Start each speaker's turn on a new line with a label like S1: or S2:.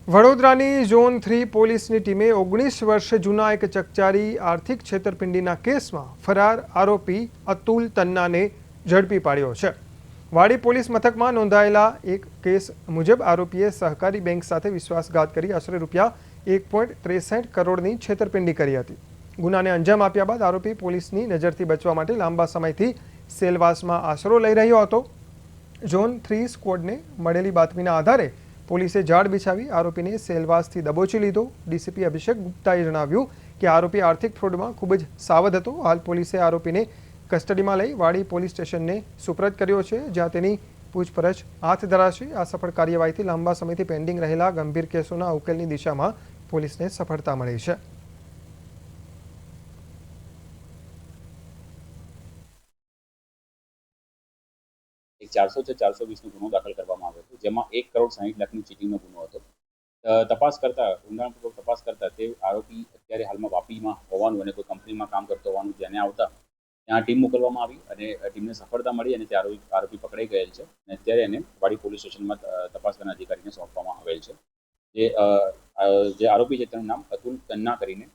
S1: વડોદરાની ઝોન 3 પોલીસની ટીમે 19 વર્ષ જૂના એક ચકચારી આર્થિક છેતરપિંડીના કેસમાં ફરાર આરોપી અતુલ તન્નાને ઝડપી પાડ્યો છે। વાડી પોલીસ મથકમાં નોંધાયેલા એક કેસ મુજબ આરોપીએ સહકારી બેંક સાથે વિશ્વાસઘાત કરી આશરે ₹1.63 કરોડની છેતરપિંડી કરી હતી। ગુનાને અંજામ આપ્યા બાદ આરોપી પોલીસની નજરથી બચવા માટે લાંબા સમયથી સેલવાસમાં આશરો લઈ રહ્યો હતો। ઝોન 3 સ્ક્વોડને મળેલી બાતમીના આધારે પોલીસે જાળ બિછાવી આરોપીને સેલવાસથી દબોચી લીધો। ડીસીપી અભિષેક ગુપ્તાએ જણાવ્યું કે આરોપી આર્થિક ફ્રોડમાં ખૂબ જ સાવધ હતો। હાલ પોલીસે આરોપીને કસ્ટડીમાં લઈ વાડી પોલીસ સ્ટેશનને સુપરત કર્યો છે, જ્યાં તેની પૂછપરછ હાથ ધરાશે। આ સફળ કાર્યવાહીથી લાંબા સમયથી પેન્ડિંગ રહેલા ગંભીર કેસોના ઉકેલની દિશામાં પોલીસને સફળતા મળી છે।
S2: એક 400 છે 420નો ગુનો દાખલ કરવામાં આવ્યો હતો, જેમાં 1,60,60,00,000ની ચીટિંગનો ગુનો હતો। તપાસ કરતા ઊંડાણપૂર્વક તપાસ કરતા તે આરોપી અત્યારે હાલમાં વાપીમાં હોવાનું અને કોઈ કંપનીમાં કામ કરતો હોવાનું ધ્યાને આવતા ત્યાં ટીમ મોકલવામાં આવી અને ટીમને સફળતા મળી અને તે આરોપી પકડાઈ ગયેલ છે અને અત્યારે એને વાડી પોલીસ સ્ટેશનમાં તપાસ કરનાર અધિકારીને સોંપવામાં આવેલ છે। જે આરોપી છે તેનું નામ અતુલ તન્ના કરીને